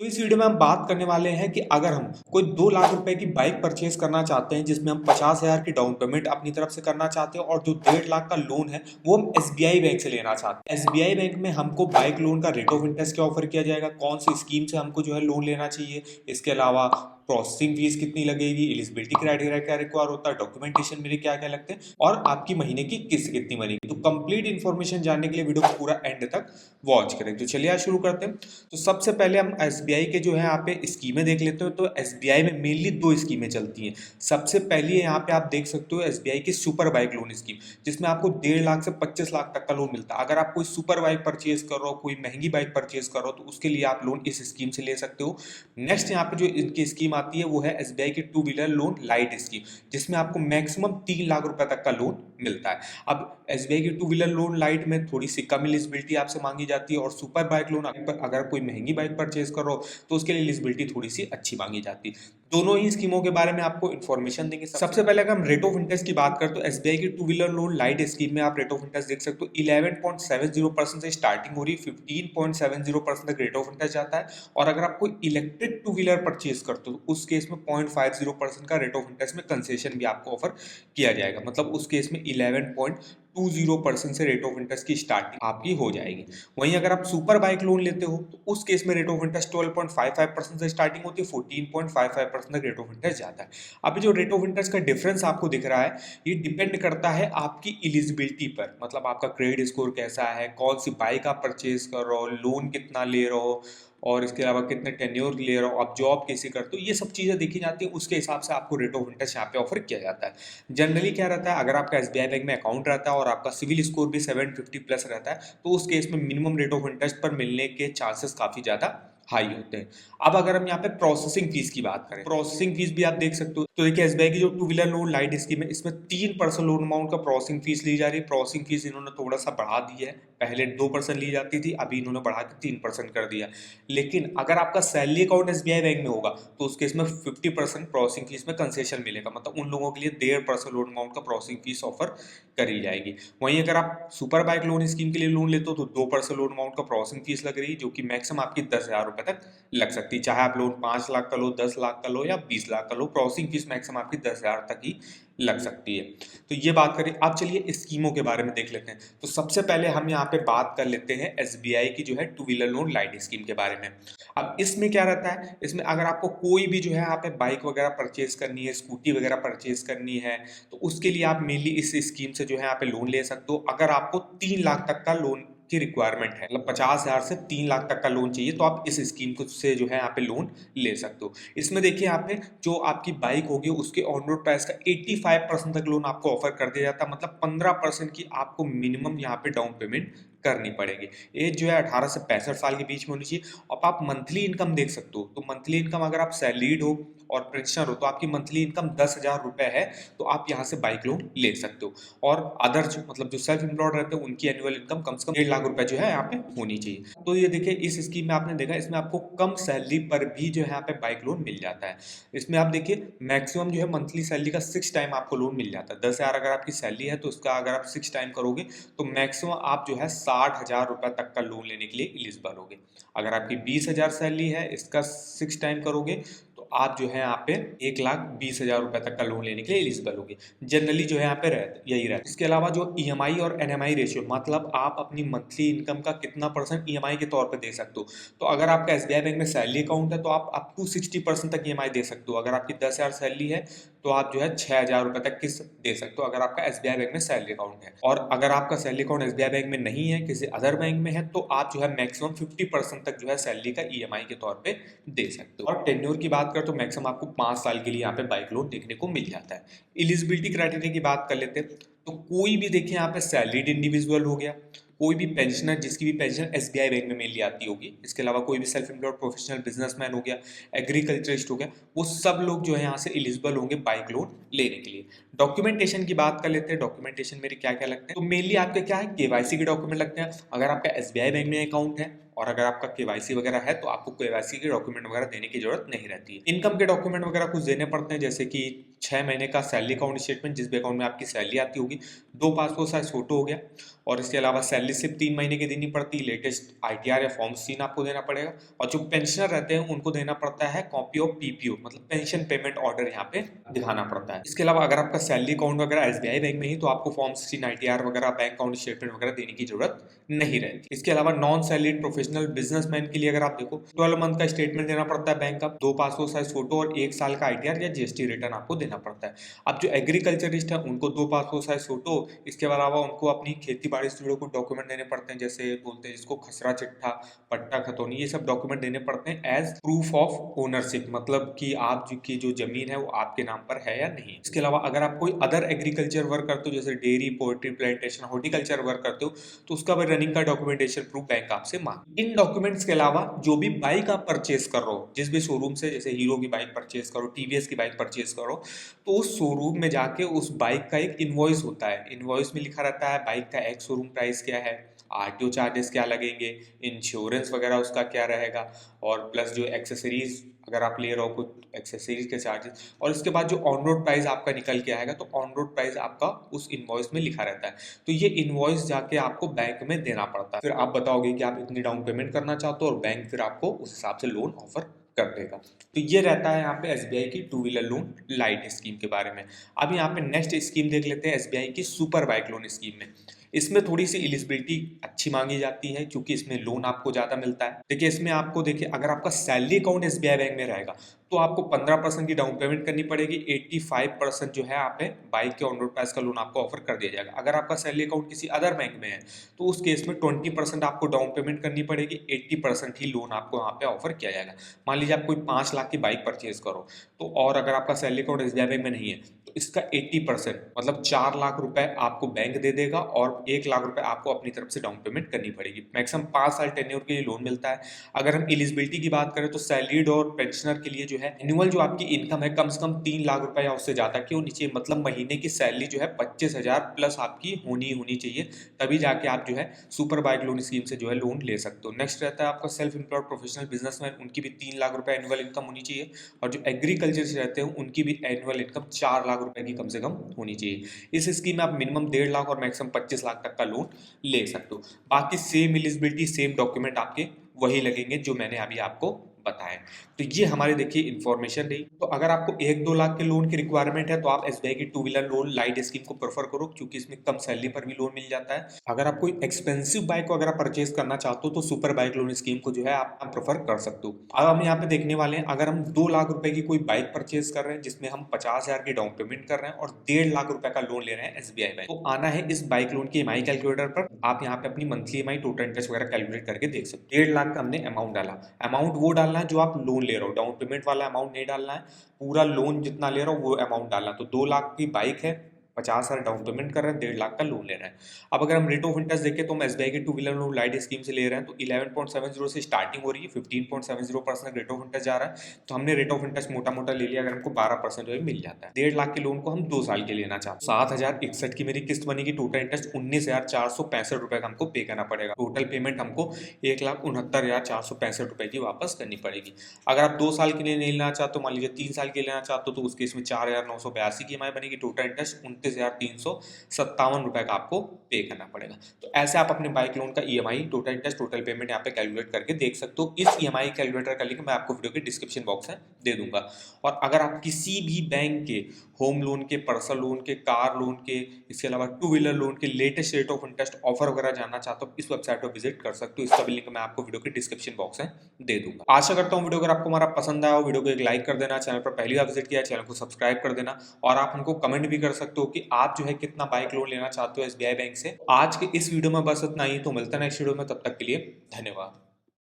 तो इस वीडियो में हम बात करने वाले हैं कि अगर हम कोई 2 लाख रुपए की बाइक परचेज करना चाहते हैं जिसमें हम 50,000 की डाउन पेमेंट अपनी तरफ से करना चाहते हैं और जो 1.5 लाख का लोन है वो हम एसबीआई बैंक से लेना चाहते हैं। एसबीआई बैंक में हमको बाइक लोन का रेट ऑफ इंटरेस्ट क्या ऑफर किया जाएगा, कौन सी स्कीम से हमको जो है लोन लेना चाहिए, इसके अलावा प्रोसेसिंग फीस कितनी लगेगी, एलिजिबिलिटी क्राइटेरिया क्या रिक्वायर होता है, डॉक्यूमेंटेशन मेरे क्या क्या लगते हैं और आपकी महीने की किस्त कितनी बनेगी। तो कंप्लीट इन्फॉर्मेशन जानने के लिए वीडियो को पूरा एंड तक वॉच करें। तो चलिए आज शुरू करते हैं। तो सबसे पहले हम एसबीआई के जो है यहाँ पे स्कीमें देख लेते हो। तो एसबीआई में मेनली 2 स्कीमें चलती हैं। सबसे पहली है यहाँ पे आप देख सकते हो एसबीआई की सुपर बाइक लोन स्कीम, जिसमें आपको 1.5 लाख से 25 लाख तक का लोन मिलता है। अगर आप कोई सुपर बाइक परचेज कर रहे हो, कोई महंगी बाइक परचेज कर रहे हो, तो उसके लिए आप लोन इस स्कीम से ले सकते हो। नेक्स्ट यहाँ पे जो इनकी स्कीम आती है वो है एसबीआई की 2 व्हीलर लोन लाइट स्कीम, जिसमें आपको मैक्सिमम 3 लाख रुपए तक का लोन मिलता है। अब एसबीआई की 2 व्हीलर लोन लाइट में थोड़ी सी कम एलिजिबिलिटी आपसे मांगी जाती है और सुपर बाइक लोन अगर कोई महंगी बाइक परचेज करो तो उसके लिए एलिजिबिलिटी थोड़ी सी अच्छी मांगी जाती है। दोनों ही स्कीमों के बारे में आपको इन्फॉर्मेशन देंगे। सबसे पहले अगर हम रेट ऑफ इंटरेस्ट की बात करें तो एसबीआई की 2 व्हीलर लोन लाइट स्कीम में आप रेट ऑफ इंटरेस्ट देख सकते हो 11.70% से स्टार्टिंग हो रही है, 15.70% तक रेट ऑफ इंटरेस्ट जाता है। और अगर आप कोई इलेक्ट्रिक 2 व्हीलर परचेज करते हो तो उस केस में 0.50% का रेट ऑफ इंटरेस्ट में कंसेशन भी आपको ऑफर किया जाएगा। मतलब उस केस में 11.20% से रेट ऑफ इंटरेस्ट की स्टार्टिंग आपकी हो जाएगी। वहीं अगर आप सुपर बाइक लोन लेते हो तो उस केस में रेट ऑफ इंटरेस्ट 12.55% से स्टार्टिंग होती है, 14.55% तक रेट ऑफ इंटरेस्ट जाता है। अभी जो रेट ऑफ इंटरेस्ट का डिफरेंस आपको दिख रहा है ये डिपेंड करता है आपकी एलिजिबिलिटी पर, मतलब आपका क्रेडिट स्कोर कैसा है, कौन सी बाइक आप परचेज कर रहे हो, लोन कितना ले रहे हो और इसके अलावा कितने टेन्योर ले रहे हो, आप जॉब कैसे करते हो, ये सब चीज़ें देखी जाती हैं। उसके हिसाब से आपको रेट ऑफ इंटरेस्ट यहाँ पे ऑफर किया जाता है। जनरली क्या रहता है, अगर आपका एसबीआई बैंक में अकाउंट रहता है और आपका सिविल स्कोर भी 750 प्लस रहता है तो उस केस में मिनिमम रेट ऑफ इंटरेस्ट पर मिलने के चांसेस काफ़ी ज़्यादा हाई होते हैं। अब अगर हम यहाँ पे प्रोसेसिंग फीस की बात करें, प्रोसेसिंग फीस भी आप देख सकते हो। तो देखिए एसबीआई की जो 2 व्हीलर लोन लाइट स्कीम है इसमें 3% लोन अमाउंट का प्रोसेसिंग फीस ली जा रही है। प्रोसेसिंग फीस इन्होंने थोड़ा सा बढ़ा दी है, पहले 2% ली जाती थी, अभी इन्होंने बढ़ा के 3% कर दिया। लेकिन अगर आपका सैलरी अकाउंट एसबीआई बैंक में होगा तो उस केस में 50% प्रोसेसिंग फीस में कंसेशन मिलेगा। मतलब उन लोगों के लिए 1.5% लोन अमाउंट का प्रोसेसिंग फीस ऑफर करी जाएगी। वहीं अगर आप सुपर बाइक लोन स्कीम के लिए लोन लेते हो तो 2% लोन अमाउंट का प्रोसेसिंग फीस लग रही है, जो कि मैक्सिमम आपकी 10,000 रुपए तक लग सकती है। चाहे आप लोन 5 लाख का लो, 10 लाख का लो या 20 लाख का लो, प्रोसेसिंग फीस मैक्सिमम आपकी 10,000 तक ही लग सकती है। तो ये बात करें। अब चलिए स्कीमों के बारे में देख लेते हैं। तो सबसे पहले हम यहाँ पे बात कर लेते हैं एसबीआई की जो है 2 व्हीलर लोन लाइट स्कीम के बारे में। अब इसमें क्या रहता है, इसमें अगर आपको कोई भी जो है यहाँ पे बाइक वगैरह परचेज करनी है, स्कूटी वगैरह परचेज करनी है, तो उसके लिए आप मेनली इस स्कीम से जो है यहाँ पे लोन ले सकते हो। अगर आपको 3 लाख तक का लोन की रिक्वायरमेंट है, मतलब 50,000 से 3 लाख तक का लोन चाहिए, तो आप इस स्कीम को से जो है यहाँ पे लोन ले सकते हो। इसमें देखिए यहाँ पे जो आपकी बाइक होगी उसके ऑन रोड प्राइस का 85% तक लोन आपको ऑफर कर दिया जाता है। मतलब 15% की आपको मिनिमम यहाँ पे डाउन पेमेंट करनी पड़ेगी। एज जो है 18 से 65 साल के बीच में होनी चाहिए। अब आप मंथली इनकम देख सकते हो, तो मंथली इनकम अगर आप सैलरीड हो और पेंशनर हो तो आपकी मंथली इनकम 10,000 रुपए है, तो आप यहाँ से बाइक लोन ले सकते हो। और अदर जो मतलब जो सेल्फ एम्प्लॉयड रहते हैं उनकी एनुअल इनकम कम से कम 1.5 लाख रुपए जो है यहाँ पे होनी चाहिए। तो ये देखिए इस स्कीम में आपने देखा इसमें आपको कम सैलरी पर भी जो है यहाँ पे बाइक लोन मिल जाता है। इसमें आप देखिए मैक्सिमम जो है मंथली सैलरी का 6 टाइम आपको लोन मिल जाता है। 10,000 अगर आपकी सैलरी है तो उसका अगर आप 6 टाइम करोगे तो मैक्सिमम आप जो है 60,000 रुपए तक का लोन लेने के लिए एलिजिबल होगे। अगर आपकी 20,000 सैलरी है, इसका 6 टाइम करोगे तो आप जो है यहाँ पे 1,20,000 रुपए तक का लोन लेने के लिए एलिजिबल होगे। जनरली जो है यहाँ पे यही रहता है। इसके अलावा जो ईएमआई और एनएमआई रेशियो, मतलब आप अपनी मंथली इनकम का कितना परसेंट ईएमआई के तौर पे दे सकते हो। तो अगर आपका एसबीआई बैंक में सैलरी अकाउंट है तो आप अप टू 60% तक ईएमआई दे सकते हो। अगर आपकी 10,000 सैलरी है तो आप जो है 6,000 रुपए तक किस्त दे सकते हो, अगर आपका एसबीआई बैंक में सैलरी अकाउंट है। और अगर आपका सैलरी अकाउंट एसबीआई बैंक में नहीं है, किसी अदर बैंक में है, तो आप जो है मैक्सिमम 50% तक जो है सैलरी का ईएमआई के तौर पे दे सकते हो। और टेन्योर की बात करें तो मैक्सिमम आपको 5 साल के लिए यहाँ पे बाइक लोन देखने को मिल जाता है। एलिजिबिलिटी क्राइटेरिया की बात कर लेते हैं। तो कोई भी देखिए यहाँ पे सैलरीड इंडिविजुअल हो गया, कोई भी पेंशनर जिसकी भी पेंशन एसबीआई बैंक में मेनली आती होगी, इसके अलावा कोई भी सेल्फ एम्प्लॉयड प्रोफेशनल बिजनेसमैन हो गया, एग्रीकल्चरिस्ट हो गया, वो सब लोग जो है यहाँ से एलिजिबल होंगे बाइक लोन लेने के लिए। डॉक्यूमेंटेशन की बात कर लेते हैं। डॉक्यूमेंटेशन मेरे क्या क्या लगते हैं, तो मेनली आपके क्या है, केवाईसी के डॉक्यूमेंट लगते हैं। अगर आपका एसबीआई बैंक में अकाउंट है और अगर आपका केवाईसी वगैरह है तो आपको केवाईसी के डॉक्यूमेंट वगैरह देने की जरूरत नहीं रहती है। इनकम के डॉक्यूमेंट वगैरह कुछ देने पड़ते हैं, जैसे कि 6 महीने का सैलरी अकाउंट स्टेटमेंट जिस भी अकाउंट में आपकी सैलरी आती होगी, 2 पासपोर्ट साइज फोटो हो गया, और इसके अलावा सैलरी स्लिप 3 महीने की देनी पड़ती है, लेटेस्ट आईटीआर या फॉर्म 3 आपको देना पड़ेगा, और जो पेंशनर रहते हैं उनको देना पड़ता है कॉपी ऑफ पीपीओ मतलब पेंशन पेमेंट ऑर्डर यहाँ पे दिखाना पड़ता है। इसके अलावा अगर आपका सैलरी अकाउंट वगैरह एसबीआई बैंक में ही तो आपको फॉर्म 16 आईटीआर वगैरह बैंक अकाउंट स्टेटमेंट वगैरह देने की जरूरत नहीं रहती। इसके अलावा नॉन सैलरीड प्रोफेशनल बिजनेसमैन के लिए अगर आप देखो 12 मंथ का स्टेटमेंट देना पड़ता है बैंक का, 2 पासपोर्ट साइज फोटो और 1 साल का आईटीआर या जीएसटी रिटर्न आपको देना पड़ता है। अब जो एग्रीकल्चरिस्ट है उनको 2 पासपोर्ट साइज फोटो, इसके अलावा उनको अपनी खेती बाड़ी से जुड़े कुछ डॉक्यूमेंट देने पड़ते हैं, जैसे बोलते हैं जिसको खसरा चिट्ठा, पट्टा खतौनी, ये सब डॉक्यूमेंट देने पड़ते हैं एज प्रूफ ऑफ ओनरशिप, मतलब कि आप की जो जमीन है वो आपके नाम पर है या नहीं। इसके अलावा अगर आप कोई अदर एग्रीकल्चर वर्क करते हो जैसे dairy, poultry, plantation, horticulture work करते हो तो उसका भी रनिंग का डॉक्यूमेंटेशन प्रूफ बैंक आपसे मांग। इन डॉक्यूमेंट्स के अलावा जो भी बाइक आप परचेस कर रहे हो, जिस भी शोरूम से, जैसे हीरो की बाइक परचेस करो, टीवीएस की बाइक परचेस करो, तो उस शोरूम में जाके उस बाइक का एक इनवॉइस होता है। इनवॉइस में लिखा रहता है बाइक का एक्स शोरूम प्राइस क्या है, आरटीओ चार्जेस क्या लगेंगे, इंश्योरेंस वगैरह उसका क्या रहेगा, और प्लस जो एक्सेसरीज अगर आप ले रहे हो कुछ एक्सेसरीज के चार्जेस, और इसके बाद जो ऑन रोड प्राइस आपका निकल के आएगा तो ऑन रोड प्राइस आपका उस इनवॉइस में लिखा रहता है। तो ये इनवॉइस जाके आपको बैंक में देना पड़ता है। फिर आप बताओगे कि आप इतनी डाउन पेमेंट करना चाहते हो और बैंक फिर आपको उस हिसाब से लोन ऑफर कर देगा। तो ये रहता है यहाँ पे एसबीआई की two wheeler loan light scheme के बारे में। अब यहाँ पे नेक्स्ट स्कीम देख लेते हैं एसबीआई की सुपर बाइक लोन स्कीम में। इसमें थोड़ी सी एलिजिबिलिटी अच्छी मांगी जाती है क्योंकि इसमें लोन आपको ज्यादा मिलता है। देखिए इसमें आपको देखिए अगर आपका सैलरी अकाउंट एसबीआई बैंक में रहेगा तो आपको 15% की डाउन पेमेंट करनी पड़ेगी, 85% जो है आप बाइक के ऑन रोड प्राइस का लोन आपको ऑफर कर दिया जाएगा। अगर आपका सैलरी अकाउंट किसी अदर बैंक में है तो उस केस में 20% आपको डाउन पेमेंट करनी पड़ेगी, 80% ही लोन आपको यहाँ पे ऑफर किया जाएगा। मान लीजिए आप कोई 5 लाख की बाइक परचेज करो तो, और अगर आपका सैलरी अकाउंट एसबीआई बैंक में नहीं है तो इसका 80% मतलब 4 लाख रुपए आपको बैंक दे देगा और 1 लाख रुपए आपको अपनी तरफ से डाउन पेमेंट करनी पड़ेगी। मैक्सिमम 5 साल टेन्योर के लिए लोन मिलता है। अगर हम एलिजिबिलिटी की बात करें तो सैलरीड और पेंशनर के लिए जो है एनुअल जो आपकी इनकम है कम से कम 3 लाख रुपए या उससे ज्यादा क्यों नीचे, मतलब महीने की सैलरी जो है 25,000 प्लस आपकी होनी चाहिए, तभी जाके आप जो है सुपर बाइक लोन स्कीम से जो है लोन ले सकते हो। नेक्स्ट रहता है आपका सेल्फ एम्प्लॉयड प्रोफेशनल बिजनेसमैन, उनकी भी 3 लाख रुपए एनुअल इनकम होनी चाहिए, और जो एग्रीकल्चर से रहते हैं उनकी भी एनुअल इनकम 4 लाख रुपए की कम से कम होनी चाहिए। इस स्कीम में आप मिनिमम 1.5 लाख और मैक्सिमम 25 लाख तक का लोन ले सकते हो। बाकी सेम एलिजिबिलिटी सेम डॉक्यूमेंट आपके वही लगेंगे जो मैंने अभी आपको बताएं। तो ये हमारे देखिए इन्फॉर्मेशन रही। तो अगर आपको 1-2 लाख के लोन की रिक्वायरमेंट है तो आप एसबीआई की two wheeler loan light scheme को प्रेफर करो क्योंकि इसमें कम सैलरी पर भी लोन मिल जाता है। अगर आप कोई एक्सपेंसिव बाइक को अगर आप परचेज करना चाहते हो तो सुपर बाइक लोन स्कीम को जो है आप प्रेफर कर सकते हो। अब हम यहाँ पे देखने वाले हैं अगर हम 2 लाख रुपए की कोई बाइक परचेज कर रहे हैं जिसमें हम 50,000 की डाउन पेमेंट कर रहे हैं और 1.5 लाख रुपए का लोन ले रहे हैं एसबीआई बैंक, तो आना है इस बाइक लोन की ईएमआई कैलकुलेटर पर। आप यहाँ पे अपनी मंथली ईएमआई, टोटल इंटरेस्ट वगैरह कैलकुलेट करके देख सकते हो। 1.5 लाख का हमने अमाउंट डाला, अमाउंट वो डालना है जो आप लोन ले रहे हो, डाउन पेमेंट वाला अमाउंट नहीं डालना है, पूरा लोन जितना ले रहा हो वो अमाउंट डालना। तो 2 लाख की बाइक है, 50,000 डाउन पेमेंट कर रहे हैं, 1.5 लाख का लोन ले रहे हैं। अब अगर हम रेट ऑफ इंटरेस्ट देखें तो हम एसबीआई के two wheeler loan light scheme से ले रहे हैं तो 11.70 से स्टार्टिंग हो रही है, 15.70% रेट ऑफ इंटरेस्ट जा रहा है। तो हमने रेट ऑफ इंटरेस्ट मोटा मोटा ले लिया, अगर हमको 12% जो है मिल जाता है। 1.5 लाख के लोन को हम 2 साल के लेना चाहते हैं, 7,061 की मेरी किस्त बनेगी, टोटल इंटरेस्ट 19,465 रुपए का हमको पे करना पड़ेगा, टोटल पेमेंट हमको 1,69,465 रुपए की वापस करनी पड़ेगी। अगर आप 2 साल के लिए नहीं लेना चाहते, मान लीजिए 3 साल के लेना चाहते हो तो उस केस में 4,982 की ईएमआई बनेगी, टोटल इंटरेस्ट 29,357 रुपए का आपको पे करना पड़ेगा। तो ऐसे आप अपने बाइक लोन का EMI, total interest, total payment यहाँ पे कैलकुलेट करके देख सकते हो। इस ईएमआई कैलकुलेटर का लिंक मैं आपको वीडियो के डिस्क्रिप्शन बॉक्स में दे दूंगा। और अगर आप किसी भी बैंक के होम लोन के, पर्सनल लोन के, कार लोन के, इसके अलावा टू व्हीलर लोन के latest rate of interest offer वगैरह जानना चाहते हो इस वेबसाइट पर विजिट कर सकते हो। इसका भी लिंक मैं आपको वीडियो के डिस्क्रिप्शन बॉक्स में दे दूंगा। आशा करता हूँ वीडियो अगर आपको हमारा पसंद आया हो, वीडियो को एक लाइक कर देना, चैनल पर पहली बार विजिट किया चैनल को सब्सक्राइब कर देना, और आप हमको कमेंट भी कर सकते हो कि आप जो है कितना बाइक लोन लेना चाहते हो एसबीआई बैंक से। आज के इस वीडियो में बस इतना ही, तो मिलता है नेक्स्ट वीडियो में, तब तक के लिए धन्यवाद।